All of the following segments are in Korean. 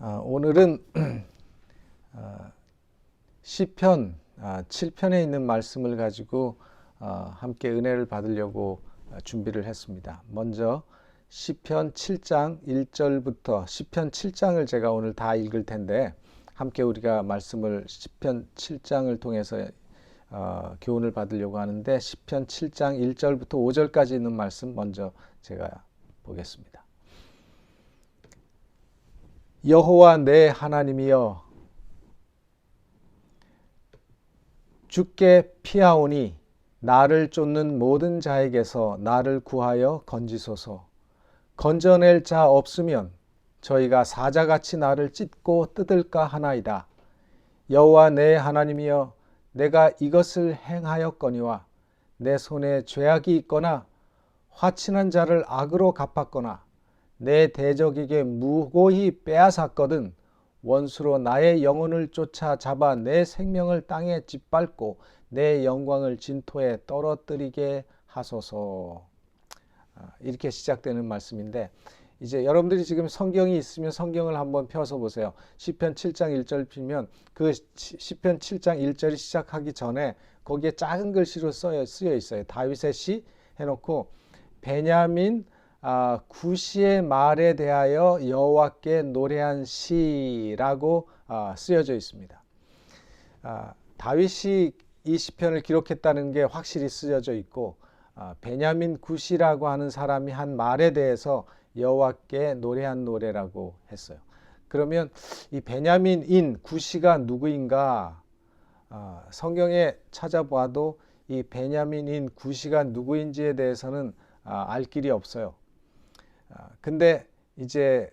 오늘은 시편 7편에 있는 말씀을 가지고 함께 은혜를 받으려고 준비를 했습니다. 먼저 시편 7장 1절부터 시편 7장을 제가 오늘 다 읽을 텐데 함께 우리가 말씀을 시편 7장을 통해서 교훈을 받으려고 하는데 시편 7장 1절부터 5절까지 있는 말씀 먼저 제가 보겠습니다. 여호와 내 하나님이여, 주께 피하오니 나를 쫓는 모든 자에게서 나를 구하여 건지소서. 건져낼 자 없으면 저희가 사자같이 나를 찢고 뜯을까 하나이다. 여호와 내 하나님이여, 내가 이것을 행하였거니와 내 손에 죄악이 있거나 화친한 자를 악으로 갚았거나 내 대적에게 무고히 빼앗았거든 원수로 나의 영혼을 쫓아 잡아 내 생명을 땅에 짓밟고 내 영광을 진토에 떨어뜨리게 하소서. 이렇게 시작되는 말씀인데, 이제 여러분들이 지금 성경이 있으면 성경을 한번 펴서 보세요. 시편 7장 1절 피면 그 시편 7장 1절이 시작하기 전에 거기에 작은 글씨로 쓰여 있어요. 다윗의 시 해놓고 베냐민 구시의 말에 대하여 여호와께 노래한 시라고 쓰여져 있습니다. 다윗이 이 시편을 기록했다는 게 확실히 쓰여져 있고, 베냐민 구시라고 하는 사람이 한 말에 대해서 여호와께 노래한 노래라고 했어요. 그러면 이 베냐민인 구시가 누구인가? 성경에 찾아봐도 이 베냐민인 구시가 누구인지에 대해서는 알 길이 없어요. 근데 이제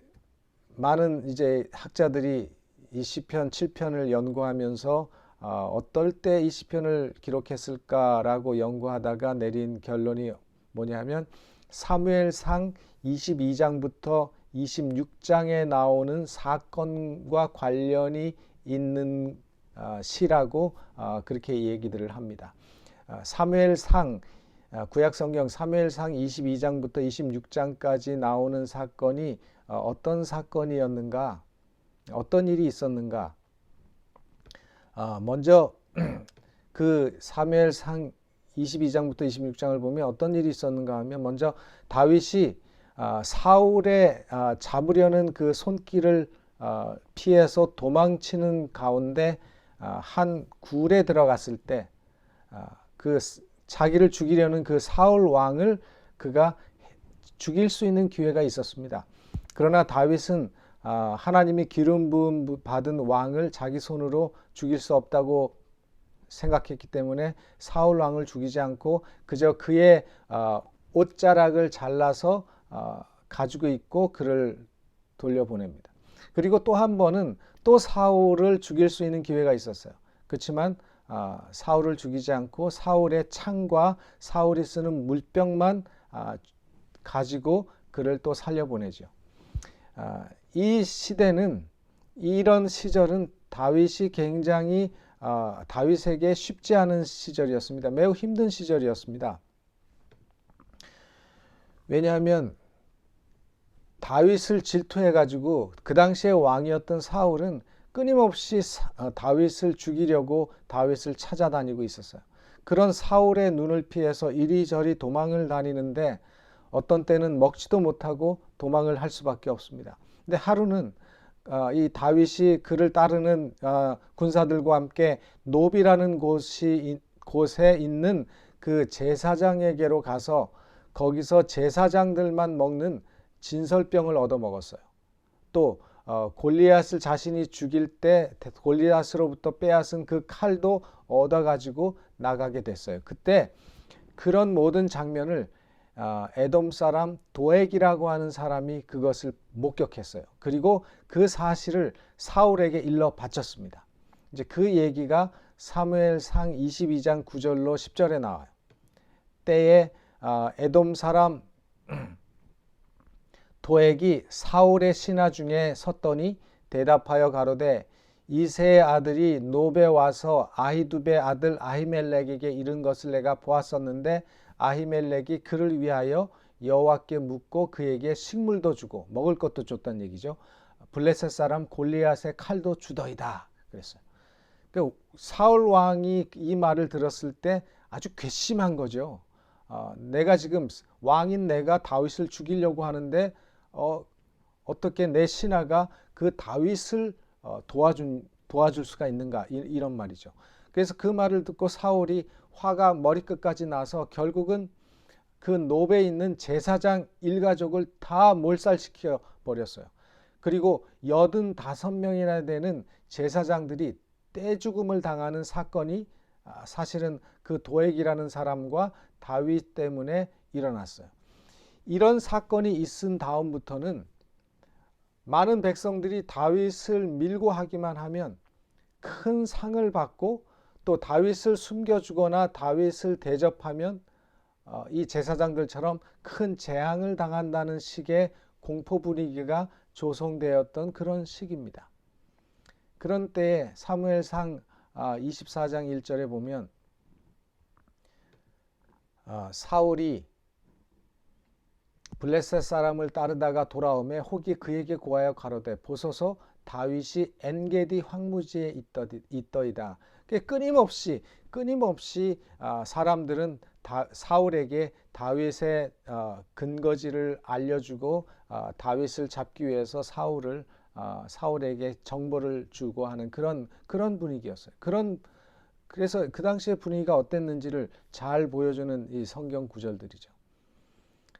많은 학자들이 이 시편 7편을 연구하면서 어떨 때 이 시편을 기록했을까라고 연구하다가 내린 결론이 뭐냐면 사무엘상 22장부터 26장에 나오는 사건과 관련이 있는 시라고 그렇게 얘기들을 합니다. 사무엘상 구약성경 사무엘상 22장부터 26장까지 나오는 사건이 어떤 사건이었는가, 어떤 일이 있었는가. 먼저 그 사무엘상 22장부터 26장을 보면 어떤 일이 있었는가 하면, 먼저 다윗이 사울의 잡으려는 그 손길을 피해서 도망치는 가운데 한 굴에 들어갔을 때 그 자기를 죽이려는 그 사울 왕을 그가 죽일 수 있는 기회가 있었습니다. 그러나 다윗은 하나님이 기름 부음 받은 왕을 자기 손으로 죽일 수 없다고 생각했기 때문에 사울 왕을 죽이지 않고 그저 그의 옷자락을 잘라서 가지고 있고 그를 돌려보냅니다. 그리고 또 한 번은 또 사울을 죽일 수 있는 기회가 있었어요. 그렇지만 사울을 죽이지 않고 사울의 창과 사울이 쓰는 물병만 가지고 그를 또 살려보내죠. 이 시대는, 이런 시절은 다윗이 굉장히 다윗에게 쉽지 않은 시절이었습니다. 매우 힘든 시절이었습니다. 왜냐하면 다윗을 질투해가지고 그 당시에 왕이었던 사울은 끊임없이 다윗을 죽이려고 다윗을 찾아다니고 있었어요. 그런 사울의 눈을 피해서 이리저리 도망을 다니는데 어떤 때는 먹지도 못하고 도망을 할 수밖에 없습니다. 근데 하루는 이 다윗이 그를 따르는 군사들과 함께 노비라는 곳에 있는 그 제사장에게로 가서 거기서 제사장들만 먹는 진설병을 얻어먹었어요. 또 골리앗을 자신이 죽일 때 골리앗으로부터 빼앗은 그 칼도 얻어가지고 나가게 됐어요. 그때 그런 모든 장면을 에돔 사람 도액이라고 하는 사람이 그것을 목격했어요. 그리고 그 사실을 사울에게 일러 바쳤습니다. 이제 그 얘기가 사무엘상 22장 9절로 10절에 나와요. 때에 에돔 사람 도액이 사울의 신하 중에 섰더니 대답하여 가로되, 이새의 아들이 노베 와서 아히두베 아들 아히멜렉에게 이른 것을 내가 보았었는데 아히멜렉이 그를 위하여 여호와께 묻고 그에게 식물도 주고 먹을 것도 줬다는 얘기죠. 블레셋 사람 골리앗의 칼도 주더이다 그랬어요. 그러니까 사울 왕이 이 말을 들었을 때 아주 괘씸한 거죠. 내가 지금 왕인 내가 다윗을 죽이려고 하는데 어떻게 내 신하가 그 다윗을 도와줄 수가 있는가, 이런 말이죠. 그래서 그 말을 듣고 사울이 화가 머리끝까지 나서 결국은 그 노베에 있는 제사장 일가족을 다 몰살시켜 버렸어요. 그리고 85명이나 되는 제사장들이 떼죽음을 당하는 사건이 사실은 그 도액이라는 사람과 다윗 때문에 일어났어요. 이런 사건이 있은 다음부터는 많은 백성들이 다윗을 밀고 하기만 하면 큰 상을 받고, 또 다윗을 숨겨주거나 다윗을 대접하면 이 제사장들처럼 큰 재앙을 당한다는 식의 공포 분위기가 조성되었던 그런 시기입니다. 그런 때에 사무엘상 24장 1절에 보면 사울이 블레셋 사람을 따르다가 돌아오매 혹이 그에게 고하여 가로되 보소서 다윗이 엔게디 황무지에 있더이다. 끊임없이 사람들은 사울에게 다윗의 근거지를 알려주고 다윗을 잡기 위해서 사울에게 정보를 주고 하는 그런 분위기였어요. 그래서 그 당시의 분위기가 어땠는지를 잘 보여주는 이 성경 구절들이죠.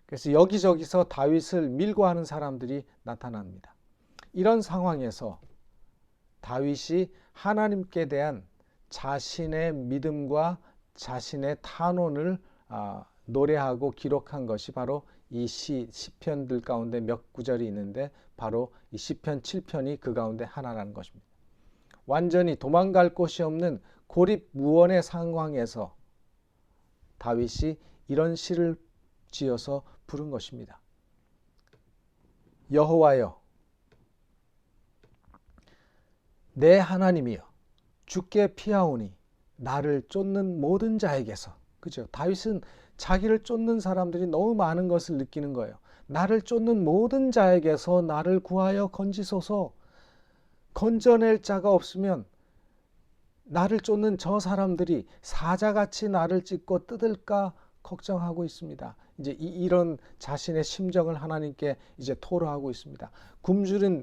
그래서 여기저기서 다윗을 밀고 하는 사람들이 나타납니다. 이런 상황에서 다윗이 하나님께 대한 자신의 믿음과 자신의 탄원을 노래하고 기록한 것이 바로 이 시편들 가운데 몇 구절이 있는데 바로 이 시편 7편이 그 가운데 하나라는 것입니다. 완전히 도망갈 곳이 없는 고립무원의 상황에서 다윗이 이런 시를 지어서 부른 것입니다. 여호와여, 내 하나님이여, 주께 피하오니 나를 쫓는 모든 자에게서. 그죠? 다윗은 자기를 쫓는 사람들이 너무 많은 것을 느끼는 거예요. 나를 쫓는 모든 자에게서 나를 구하여 건지소서. 건져낼 자가 없으면 나를 쫓는 저 사람들이 사자같이 나를 찢고 뜯을까 걱정하고 있습니다. 이제 이런 자신의 심정을 하나님께 이제 토로하고 있습니다.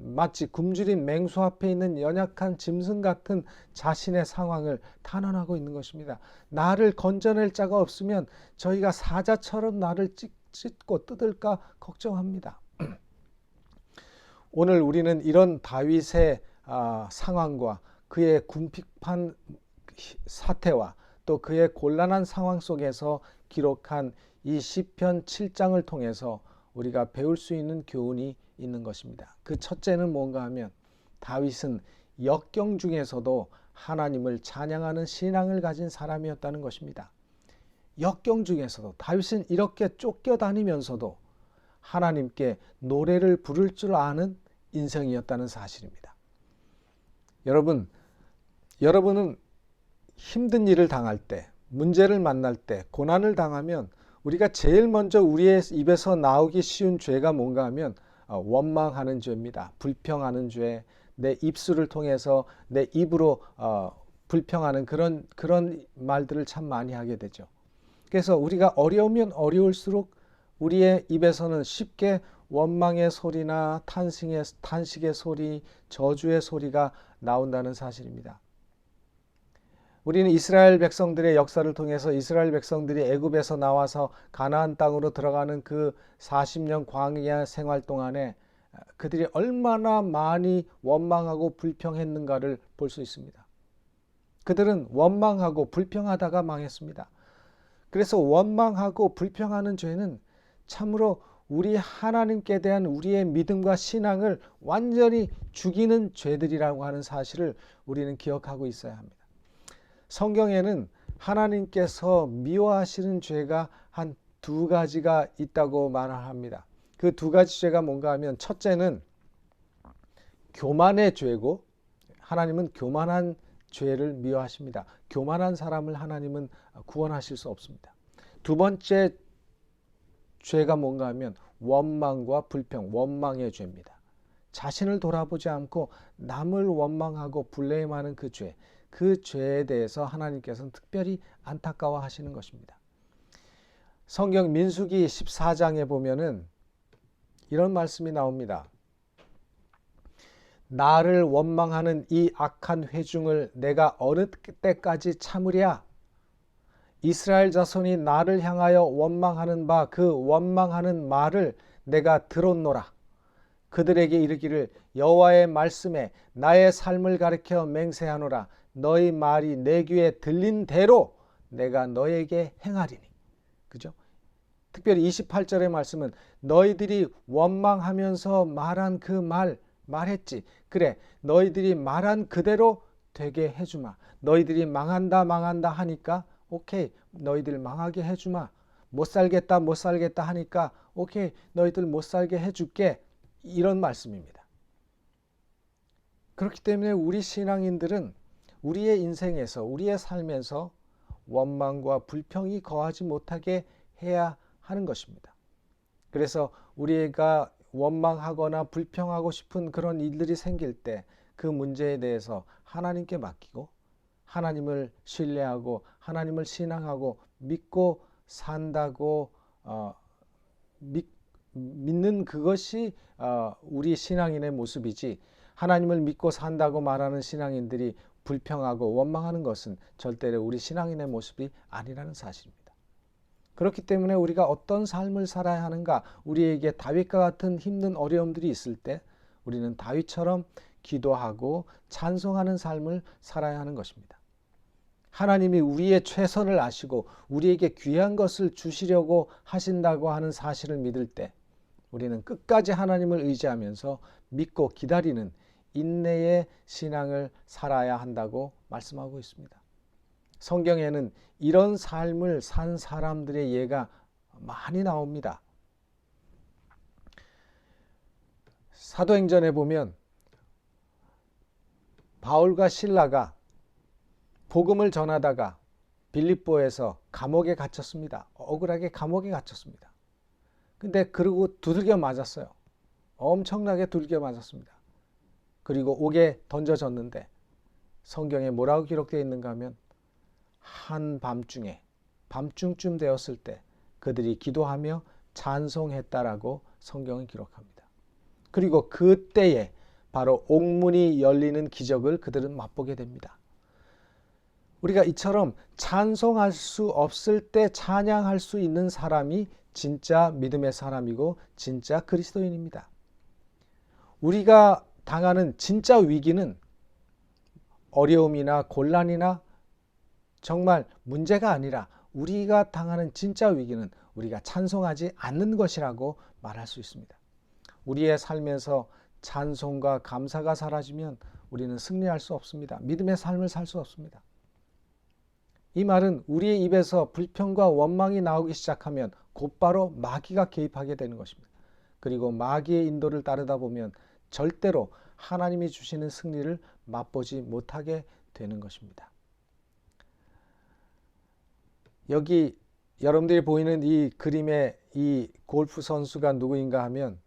마치 굶주린 맹수 앞에 있는 연약한 짐승 같은 자신의 상황을 탄원하고 있는 것입니다. 나를 건져낼 자가 없으면 저희가 사자처럼 나를 찢고 뜯을까 걱정합니다. 오늘 우리는 이런 다윗의 상황과 그의 궁핍한 사태와 또 그의 곤란한 상황 속에서 기록한 이 시편 7장을 통해서 우리가 배울 수 있는 교훈이 있는 것입니다. 그 첫째는 뭔가 하면 다윗은 역경 중에서도 하나님을 찬양하는 신앙을 가진 사람이었다는 것입니다. 역경 중에서도 다윗은 이렇게 쫓겨다니면서도 하나님께 노래를 부를 줄 아는 인생이었다는 사실입니다. 여러분은 힘든 일을 당할 때, 문제를 만날 때, 고난을 당하면 우리가 제일 먼저 우리의 입에서 나오기 쉬운 죄가 뭔가 하면 원망하는 죄입니다. 불평하는 죄, 내 입술을 통해서 내 입으로 불평하는 그런 말들을 참 많이 하게 되죠. 그래서 우리가 어려우면 어려울수록 우리의 입에서는 쉽게 원망의 소리나 탄식의 소리, 저주의 소리가 나온다는 사실입니다. 우리는 이스라엘 백성들의 역사를 통해서 이스라엘 백성들이 애굽에서 나와서 가나안 땅으로 들어가는 그 40년 광야 생활 동안에 그들이 얼마나 많이 원망하고 불평했는가를 볼 수 있습니다. 그들은 원망하고 불평하다가 망했습니다. 그래서 원망하고 불평하는 죄는 참으로 우리 하나님께 대한 우리의 믿음과 신앙을 완전히 죽이는 죄들이라고 하는 사실을 우리는 기억하고 있어야 합니다. 성경에는 하나님께서 미워하시는 죄가 한 두 가지가 있다고 말합니다. 그 두 가지 죄가 뭔가 하면 첫째는 교만의 죄고, 하나님은 교만한 죄를 미워하십니다. 교만한 사람을 하나님은 구원하실 수 없습니다. 두 번째 죄가 뭔가 하면 원망과 불평, 원망의 죄입니다. 자신을 돌아보지 않고 남을 원망하고 블레임하는 그 죄에 대해서 하나님께서는 특별히 안타까워 하시는 것입니다. 성경 민수기 14장에 보면은 이런 말씀이 나옵니다. 나를 원망하는 이 악한 회중을 내가 어느 때까지 참으랴? 이스라엘 자손이 나를 향하여 원망하는 바 그 원망하는 말을 내가 들었노라. 그들에게 이르기를 여호와의 말씀에 나의 삶을 가리켜 맹세하노라. 너희 말이 내 귀에 들린 대로 내가 너에게 행하리니. 그죠? 특별히 28절의 말씀은 너희들이 원망하면서 말한 그 말했지. 그래, 너희들이 말한 그대로 되게 해주마. 너희들이 망한다 하니까 오케이, 너희들 망하게 해주마. 못 살겠다 하니까 오케이, 너희들 못 살게 해줄게. 이런 말씀입니다. 그렇기 때문에 우리 신앙인들은 우리의 인생에서, 우리의 삶에서 원망과 불평이 거하지 못하게 해야 하는 것입니다. 그래서 우리가 원망하거나 불평하고 싶은 그런 일들이 생길 때 그 문제에 대해서 하나님께 맡기고 하나님을 신뢰하고 하나님을 신앙하고 믿고 산다고 믿는 그것이 우리 신앙인의 모습이지, 하나님을 믿고 산다고 말하는 신앙인들이 불평하고 원망하는 것은 절대로 우리 신앙인의 모습이 아니라는 사실입니다. 그렇기 때문에 우리가 어떤 삶을 살아야 하는가, 우리에게 다윗과 같은 힘든 어려움들이 있을 때 우리는 다윗처럼 기도하고 찬송하는 삶을 살아야 하는 것입니다. 하나님이 우리의 최선을 아시고 우리에게 귀한 것을 주시려고 하신다고 하는 사실을 믿을 때 우리는 끝까지 하나님을 의지하면서 믿고 기다리는 인내의 신앙을 살아야 한다고 말씀하고 있습니다. 성경에는 이런 삶을 산 사람들의 예가 많이 나옵니다. 사도행전에 보면 바울과 실라가 복음을 전하다가 빌립보에서 감옥에 갇혔습니다. 억울하게 감옥에 갇혔습니다. 근데 그러고 두들겨 맞았어요. 엄청나게 두들겨 맞았습니다. 그리고 옥에 던져졌는데 성경에 뭐라고 기록되어 있는가 하면 한밤중에, 밤중쯤 되었을 때 그들이 기도하며 찬송했다라고 성경은 기록합니다. 그리고 그때에 바로 옥문이 열리는 기적을 그들은 맛보게 됩니다. 우리가 이처럼 찬송할 수 없을 때 찬양할 수 있는 사람이 진짜 믿음의 사람이고 진짜 그리스도인입니다. 우리가 당하는 진짜 위기는 어려움이나 곤란이나 정말 문제가 아니라 우리가 당하는 진짜 위기는 우리가 찬송하지 않는 것이라고 말할 수 있습니다. 우리의 삶에서 찬송과 감사가 사라지면 우리는 승리할 수 없습니다. 믿음의 삶을 살 수 없습니다. 이 말은 우리의 입에서 불평과 원망이 나오기 시작하면 곧바로 마귀가 개입하게 되는 것입니다. 그리고 마귀의 인도를 따르다 보면 절대로 하나님이 주시는 승리를 맛보지 못하게 되는 것입니다. 여기 여러분들이 보이는 이 그림의 이 골프 선수가 누구인가 하면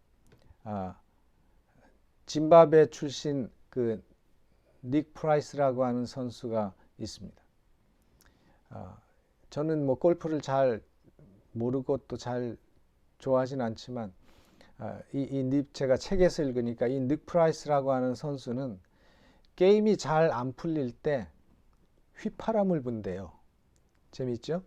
짐바브웨 출신 그 닉 프라이스라고 하는 선수가 있습니다. 저는 뭐 골프를 잘 모르고 또 잘 좋아하진 않지만 제가 책에서 읽으니까 이 닉 프라이스라고 하는 선수는 게임이 잘 안 풀릴 때 휘파람을 분대요. 재밌죠?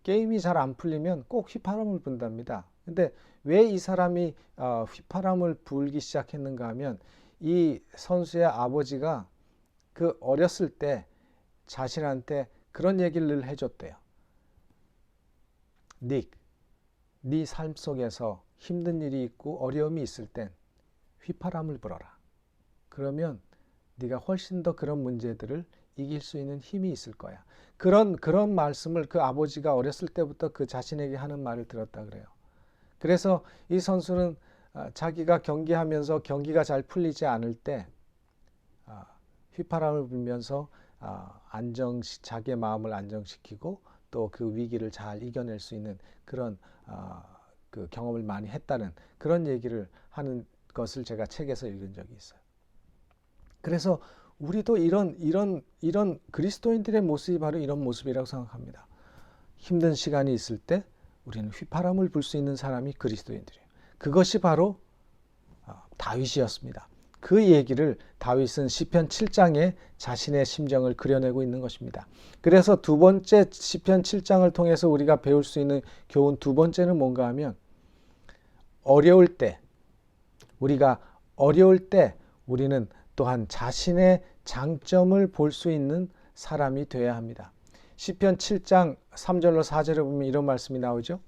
게임이 잘 안 풀리면 꼭 휘파람을 분답니다. 근데 왜 이 사람이 휘파람을 불기 시작했는가 하면 이 선수의 아버지가 그 어렸을 때 자신한테 그런 얘기를 늘 해줬대요. 닉, 네 삶 속에서 힘든 일이 있고 어려움이 있을 땐 휘파람을 불어라. 그러면 네가 훨씬 더 그런 문제들을 이길 수 있는 힘이 있을 거야. 그런 말씀을 그 아버지가 어렸을 때부터 그 자신에게 하는 말을 들었다 그래요. 그래서 이 선수는 자기가 경기하면서 경기가 잘 풀리지 않을 때 휘파람을 불면서 자기의 마음을 안정시키고 또 그 위기를 잘 이겨낼 수 있는 그런 그 경험을 많이 했다는 그런 얘기를 하는 것을 제가 책에서 읽은 적이 있어요. 그래서 우리도 이런 그리스도인들의 모습이 바로 이런 모습이라고 생각합니다. 힘든 시간이 있을 때 우리는 휘파람을 불 수 있는 사람이 그리스도인들이에요. 그것이 바로 다윗이었습니다. 그 얘기를 다윗은 시편 7장에 자신의 심정을 그려내고 있는 것입니다. 그래서 두 번째 시편 7장을 통해서 우리가 배울 수 있는 교훈 두 번째는 뭔가 하면 우리가 어려울 때 우리는 또한 자신의 장점을 볼 수 있는 사람이 되어야 합니다. 시편 7장 3절로 4절에 보면 이런 말씀이 나오죠.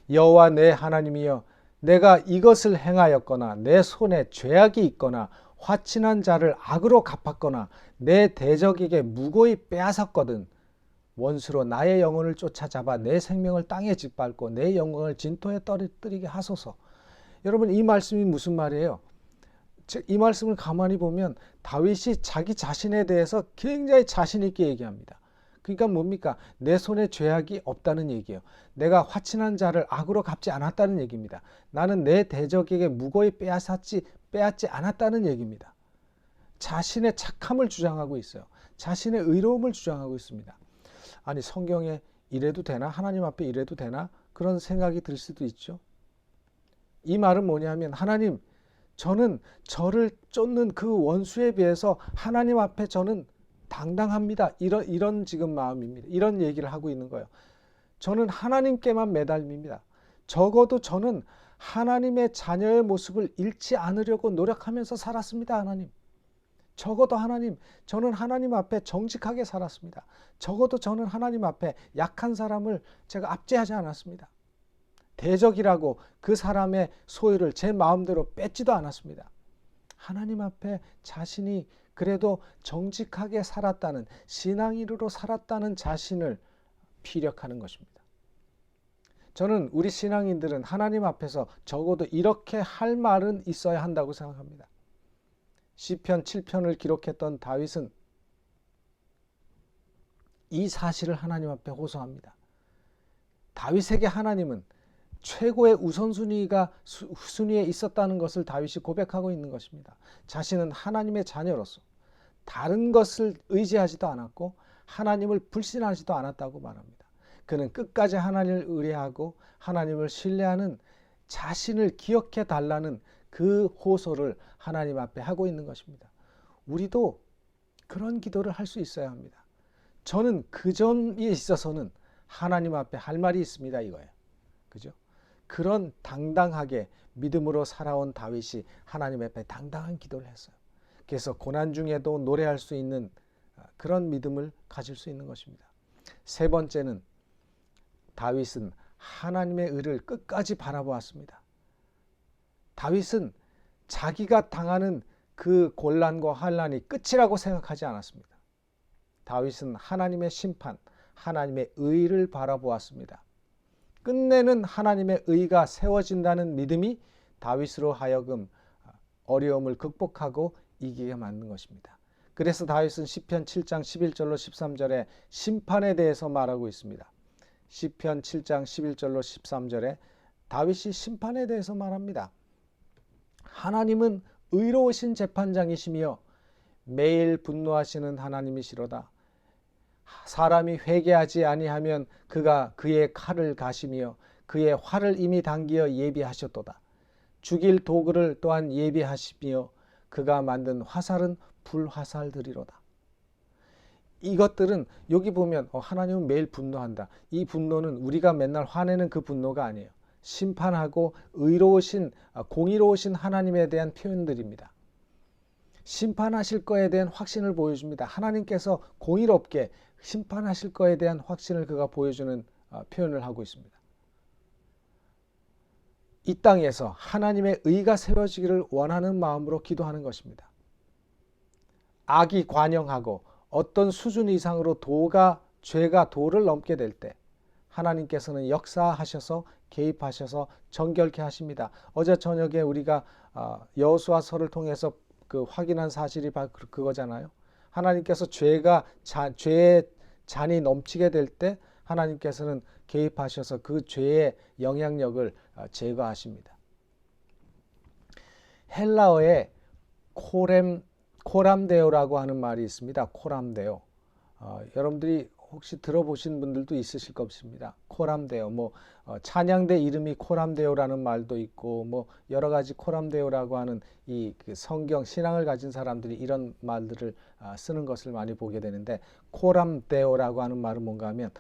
여호와 내 하나님이여 내가 이것을 행하였거나 내 손에 죄악이 있거나 화친한 자를 악으로 갚았거나 내 대적에게 무고히 빼앗았거든 원수로 나의 영혼을 쫓아잡아 내 생명을 땅에 짓밟고 내 영광을 진토에 떨어뜨리게 하소서. 여러분 이 말씀이 무슨 말이에요? 이 말씀을 가만히 보면 다윗이 자기 자신에 대해서 굉장히 자신 있게 얘기합니다. 그러니까 뭡니까? 내 손에 죄악이 없다는 얘기예요. 내가 화친한 자를 악으로 갚지 않았다는 얘기입니다. 나는 내 대적에게 무고히 빼앗지 않았다는 얘기입니다. 자신의 착함을 주장하고 있어요. 자신의 의로움을 주장하고 있습니다. 아니 성경에 이래도 되나? 하나님 앞에 이래도 되나? 그런 생각이 들 수도 있죠. 이 말은 뭐냐면 하나님 저는 저를 쫓는 그 원수에 비해서 하나님 앞에 저는 당당합니다. 이런 지금 마음입니다. 이런 얘기를 하고 있는 거예요. 저는 하나님께만 매달립니다. 적어도 저는 하나님의 자녀의 모습을 잃지 않으려고 노력하면서 살았습니다. 하나님. 적어도 하나님, 저는 하나님 앞에 정직하게 살았습니다. 적어도 저는 하나님 앞에 약한 사람을 제가 압제하지 않았습니다. 대적이라고 그 사람의 소유를 제 마음대로 뺏지도 않았습니다. 하나님 앞에 자신이 그래도 정직하게 살았다는 신앙인으로 살았다는 자신을 피력하는 것입니다. 저는 우리 신앙인들은 하나님 앞에서 적어도 이렇게 할 말은 있어야 한다고 생각합니다. 시편 7편을 기록했던 다윗은 이 사실을 하나님 앞에 호소합니다. 다윗에게 하나님은 최고의 순위에 있었다는 것을 다윗이 고백하고 있는 것입니다. 자신은 하나님의 자녀로서 다른 것을 의지하지도 않았고 하나님을 불신하지도 않았다고 말합니다. 그는 끝까지 하나님을 의뢰하고 하나님을 신뢰하는 자신을 기억해 달라는 그 호소를 하나님 앞에 하고 있는 것입니다. 우리도 그런 기도를 할 수 있어야 합니다. 저는 그 점에 있어서는 하나님 앞에 할 말이 있습니다. 이거예요. 그죠? 그런 당당하게 믿음으로 살아온 다윗이 하나님 앞에 당당한 기도를 했어요. 그래서 고난 중에도 노래할 수 있는 그런 믿음을 가질 수 있는 것입니다. 세 번째는 다윗은 하나님의 의를 끝까지 바라보았습니다. 다윗은 자기가 당하는 그 곤란과 환난이 끝이라고 생각하지 않았습니다. 다윗은 하나님의 심판, 하나님의 의를 바라보았습니다. 끝내는 하나님의 의가 세워진다는 믿음이 다윗으로 하여금 어려움을 극복하고 이기게 만든 것입니다. 그래서 다윗은 시편 7장 11절로 13절에 심판에 대해서 말하고 있습니다. 시편 7장 11절로 13절에 다윗이 심판에 대해서 말합니다. 하나님은 의로우신 재판장이시며 매일 분노하시는 하나님이시로다. 사람이 회개하지 아니하면 그가 그의 칼을 가시며 그의 활을 이미 당기어 예비하셨도다. 죽일 도구를 또한 예비하시며 그가 만든 화살은 불화살들이로다. 이것들은 여기 보면 하나님은 매일 분노한다. 이 분노는 우리가 맨날 화내는 그 분노가 아니에요. 심판하고 의로우신 공의로우신 하나님에 대한 표현들입니다. 심판하실 거에 대한 확신을 보여줍니다. 하나님께서 공의롭게 심판하실 거에 대한 확신을 그가 보여주는 표현을 하고 있습니다. 이 땅에서 하나님의 의가 세워지기를 원하는 마음으로 기도하는 것입니다. 악이 관영하고 어떤 수준 이상으로 죄가 도를 넘게 될 때 하나님께서는 역사하셔서 개입하셔서 정결케 하십니다. 어제 저녁에 우리가 여호수아서를 통해서 확인한 사실이 바로 그거잖아요. 하나님께서 죄의 잔이 넘치게 될 때 하나님께서는 개입하셔서 그 죄의 영향력을 제거하십니다. 헬라어에 코람데오라고 하는 말이 있습니다. 코람데오. 여러분들이 혹시 들어보신 분들도 있으실 겁니다. 코람데오. 찬양대 이름이 코람데오라는 말도 있고, 여러 가지 코람데오라고 하는 그 성경 신앙을 가진 사람들이 이런 말들을 쓰는 것을 많이 보게 되는데, 코람데오라고 하는 말은 뭔가 하면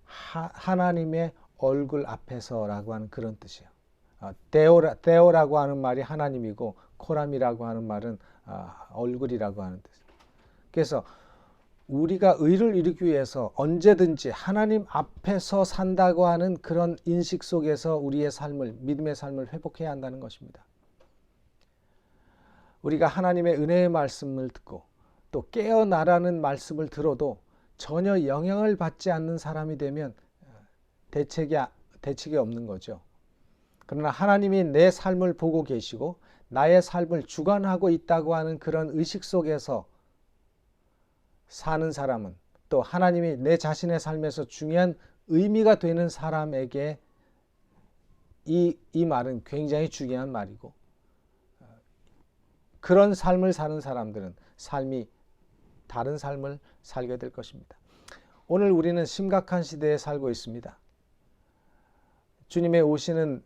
하나님의 얼굴 앞에서라고 하는 그런 뜻이에요. 데오라고 하는 말이 하나님이고, 코람이라고 하는 말은 얼굴이라고 하는 뜻. 그래서 우리가 의를 이루기 위해서 언제든지 하나님 앞에서 산다고 하는 그런 인식 속에서 우리의 삶을, 믿음의 삶을 회복해야 한다는 것입니다. 우리가 하나님의 은혜의 말씀을 듣고 또 깨어나라는 말씀을 들어도 전혀 영향을 받지 않는 사람이 되면 대책이 없는 거죠. 그러나 하나님이 내 삶을 보고 계시고 나의 삶을 주관하고 있다고 하는 그런 의식 속에서 사는 사람은, 또 하나님이 내 자신의 삶에서 중요한 의미가 되는 사람에게 이 말은 굉장히 중요한 말이고, 그런 삶을 사는 사람들은 다른 삶을 살게 될 것입니다. 오늘 우리는 심각한 시대에 살고 있습니다. 주님의 오시는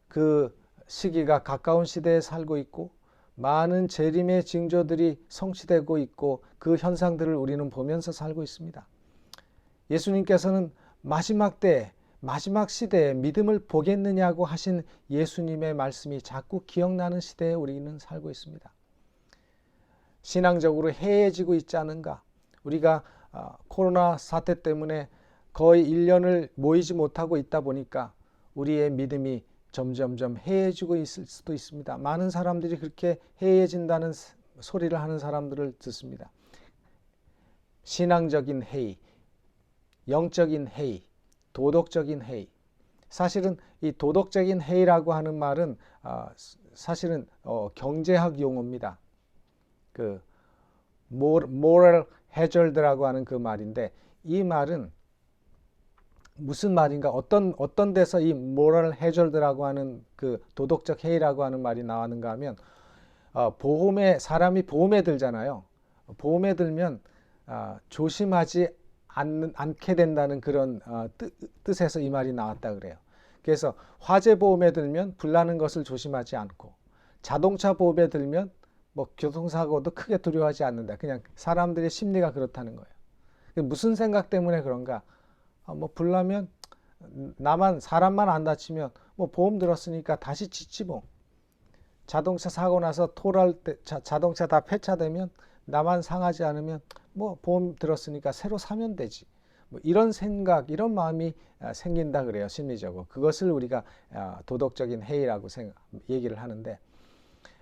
그 시기가 가까운 시대에 살고 있고, 많은 재림의 징조들이 성취되고 있고, 그 현상들을 우리는 보면서 살고 있습니다. 예수님께서는 마지막 때, 마지막 시대에 믿음을 보겠느냐고 하신 예수님의 말씀이 자꾸 기억나는 시대에 우리는 살고 있습니다. 신앙적으로 해해지고 있지 않은가? 우리가 코로나 사태 때문에 거의 1년을 모이지 못하고 있다 보니까 우리의 믿음이 점점점 해해지고 있을 수도 있습니다. 많은 사람들이 그렇게 해해진다는 소리를 하는 사람들을 듣습니다. 신앙적인 해이, 영적인 해이, 도덕적인 해이. 사실은 이 도덕적인 해이라고 하는 말은 사실은 경제학 용어입니다. 그 moral hazard라고 하는 그 말인데, 이 말은 무슨 말인가? 어떤 데서 이 moral hazard라고 하는 그 도덕적 해이라고 하는 말이 나왔는가 하면, 사람이 보험에 들잖아요. 보험에 들면 조심하지 않게 된다는 그런 뜻에서 이 말이 나왔다 그래요. 그래서 화재 보험에 들면 불나는 것을 조심하지 않고, 자동차 보험에 들면 교통사고도 크게 두려워하지 않는다. 그냥 사람들의 심리가 그렇다는 거예요. 무슨 생각 때문에 그런가? 불나면 사람만 안 다치면 보험 들었으니까 다시 짓지 뭐. 자동차 사고 나서 토할 때 자동차 다 폐차되면 나만 상하지 않으면 보험 들었으니까 새로 사면 되지. 이런 생각, 이런 마음이 생긴다 그래요, 심리적으로. 그것을 우리가 도덕적인 해이라고 얘기를 하는데,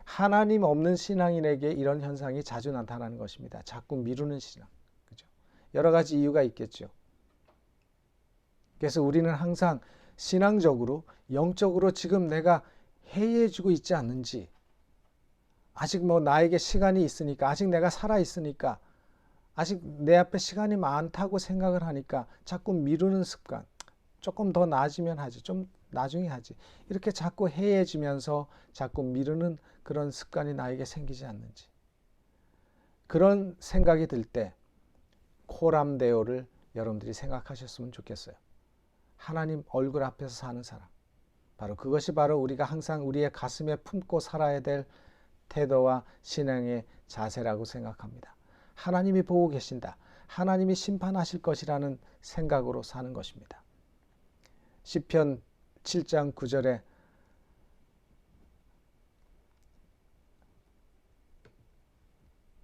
하나님 없는 신앙인에게 이런 현상이 자주 나타나는 것입니다. 자꾸 미루는 신앙. 그죠? 여러 가지 이유가 있겠죠. 그래서 우리는 항상 신앙적으로, 영적으로 지금 내가 해이해지고 있지 않는지, 아직 나에게 시간이 있으니까, 아직 내가 살아 있으니까, 아직 내 앞에 시간이 많다고 생각을 하니까 자꾸 미루는 습관, 조금 더 나아지면 하지, 좀 나중에 하지, 이렇게 자꾸 해이해지면서 자꾸 미루는 그런 습관이 나에게 생기지 않는지, 그런 생각이 들 때 코람데오를 여러분들이 생각하셨으면 좋겠어요. 하나님 얼굴 앞에서 사는 사람, 그것이 바로 우리가 항상 우리의 가슴에 품고 살아야 될 태도와 신앙의 자세라고 생각합니다. 하나님이 보고 계신다, 하나님이 심판하실 것이라는 생각으로 사는 것입니다. 시편 7장 9절에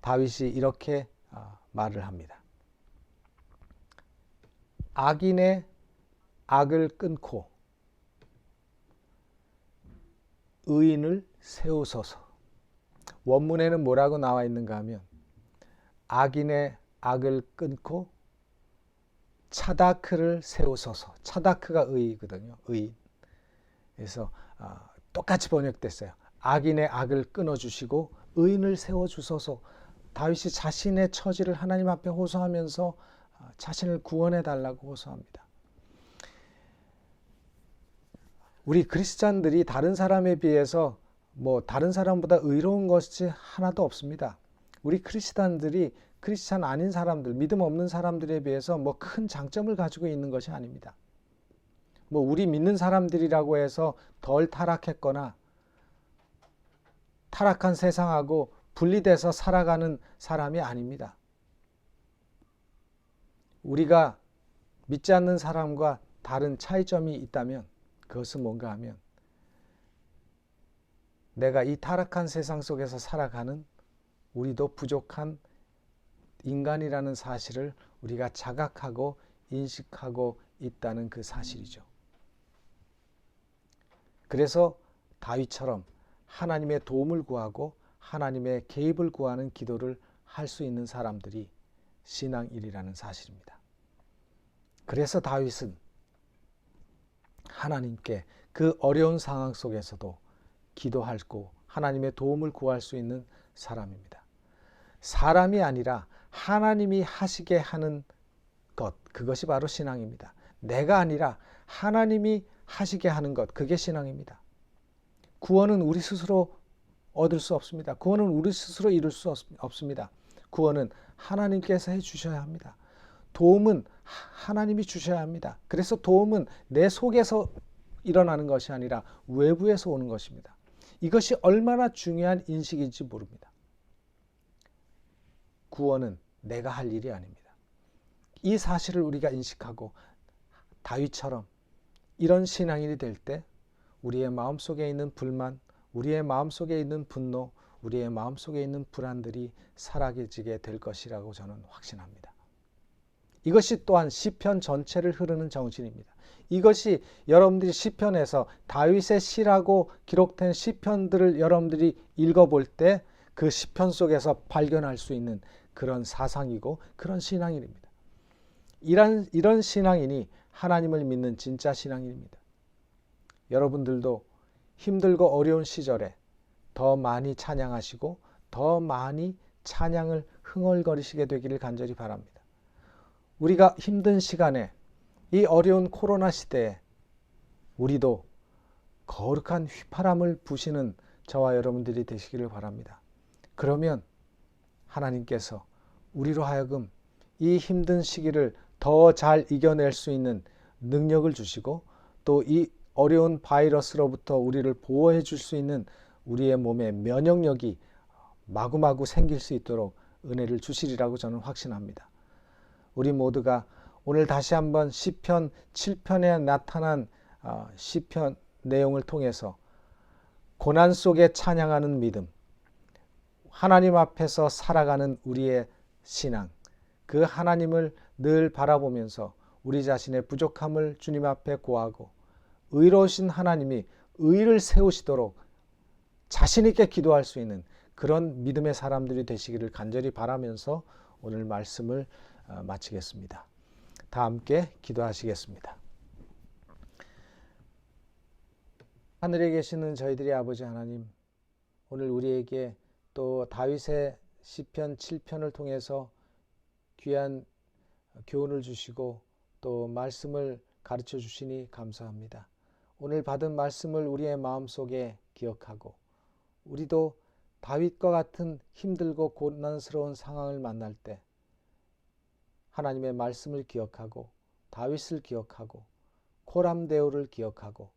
다윗이 이렇게 말을 합니다. 악인의 악을 끊고 의인을 세우소서. 원문에는 뭐라고 나와 있는가 하면, 악인의 악을 끊고 차다크를 세우소서. 차다크가 의거든요. 의인. 그래서 똑같이 번역됐어요. 악인의 악을 끊어주시고 의인을 세워주소서. 다윗이 자신의 처지를 하나님 앞에 호소하면서 자신을 구원해 달라고 호소합니다. 우리 크리스찬들이 다른 사람에 비해서 뭐 다른 사람보다 의로운 것이 하나도 없습니다. 우리 크리스찬들이 크리스찬 아닌 사람들, 믿음 없는 사람들에 비해서 뭐 큰 장점을 가지고 있는 것이 아닙니다. 뭐 우리 믿는 사람들이라고 해서 덜 타락했거나 타락한 세상하고 분리돼서 살아가는 사람이 아닙니다. 우리가 믿지 않는 사람과 다른 차이점이 있다면 그것은 뭔가 하면 내가 이 타락한 세상 속에서 살아가는 우리도 부족한 인간이라는 사실을 우리가 자각하고 인식하고 있다는 그 사실이죠. 그래서 다윗처럼 하나님의 도움을 구하고 하나님의 개입을 구하는 기도를 할 수 있는 사람들이 신앙인이라는 사실입니다. 그래서 다윗은 하나님께 그 어려운 상황 속에서도 기도하고 하나님의 도움을 구할 수 있는 사람입니다. 사람이 아니라 하나님이 하시게 하는 것, 그것이 바로 신앙입니다. 내가 아니라 하나님이 하시게 하는 것, 그게 신앙입니다. 구원은 우리 스스로 얻을 수 없습니다. 구원은 우리 스스로 이룰 수 없습니다. 구원은 하나님께서 해주셔야 합니다. 도움은 하나님이 주셔야 합니다. 그래서 도움은 내 속에서 일어나는 것이 아니라 외부에서 오는 것입니다. 이것이 얼마나 중요한 인식인지 모릅니다. 구원은 내가 할 일이 아닙니다. 이 사실을 우리가 인식하고 다윗처럼 이런 신앙인이 될 때 우리의 마음속에 있는 불만, 우리의 마음속에 있는 분노, 우리의 마음속에 있는 불안들이 사라지게 될 것이라고 저는 확신합니다. 이것이 또한 시편 전체를 흐르는 정신입니다. 이것이 여러분들이 시편에서 다윗의 시라고 기록된 시편들을 여러분들이 읽어볼 때 그 시편 속에서 발견할 수 있는 그런 사상이고 그런 신앙인입니다. 이런 신앙인이 하나님을 믿는 진짜 신앙인입니다. 여러분들도 힘들고 어려운 시절에 더 많이 찬양하시고 더 많이 찬양을 흥얼거리시게 되기를 간절히 바랍니다. 우리가 힘든 시간에 이 어려운 코로나 시대에 우리도 거룩한 휘파람을 부시는 저와 여러분들이 되시기를 바랍니다. 그러면 하나님께서 우리로 하여금 이 힘든 시기를 더 잘 이겨낼 수 있는 능력을 주시고 또 이 어려운 바이러스로부터 우리를 보호해 줄 수 있는 우리의 몸에 면역력이 마구마구 생길 수 있도록 은혜를 주시리라고 저는 확신합니다. 우리 모두가 오늘 다시 한번 시편 7편에 나타난 시편 내용을 통해서 고난 속에 찬양하는 믿음, 하나님 앞에서 살아가는 우리의 신앙, 그 하나님을 늘 바라보면서 우리 자신의 부족함을 주님 앞에 고하고 의로우신 하나님이 의를 세우시도록 자신 있게 기도할 수 있는 그런 믿음의 사람들이 되시기를 간절히 바라면서 오늘 말씀을 마치겠습니다. 다 함께 기도하시겠습니다. 하늘에 계시는 저희들의 아버지 하나님, 오늘 우리에게 또 다윗의 시편 7편을 통해서 귀한 교훈을 주시고 또 말씀을 가르쳐 주시니 감사합니다. 오늘 받은 말씀을 우리의 마음속에 기억하고 우리도 다윗과 같은 힘들고 고난스러운 상황을 만날 때 하나님의 말씀을 기억하고 다윗을 기억하고 코람데오를 기억하고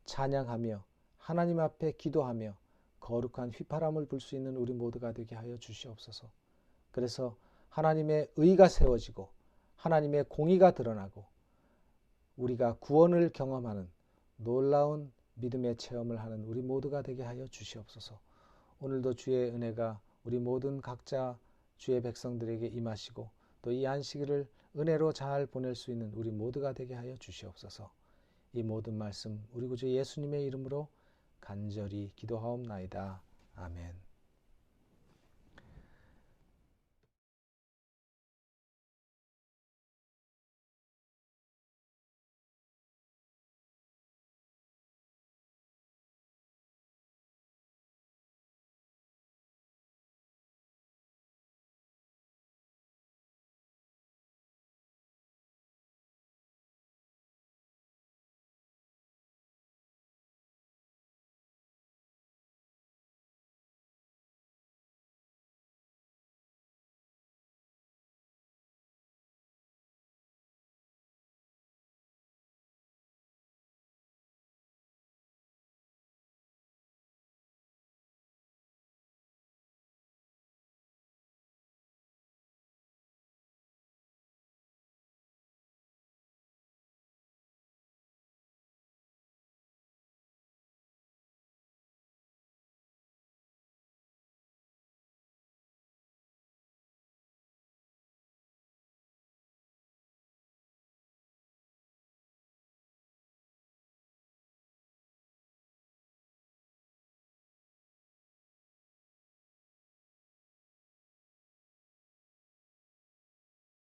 찬양하며 하나님 앞에 기도하며 거룩한 휘파람을 불 수 있는 우리 모두가 되게 하여 주시옵소서. 그래서 하나님의 의가 세워지고 하나님의 공의가 드러나고 우리가 구원을 경험하는 놀라운 믿음의 체험을 하는 우리 모두가 되게 하여 주시옵소서. 오늘도 주의 은혜가 우리 모든 각자 주의 백성들에게 임하시고 또 이 안식일을 은혜로 잘 보낼 수 있는 우리 모두가 되게 하여 주시옵소서. 이 모든 말씀 우리 구주 예수님의 이름으로 간절히 기도하옵나이다. 아멘.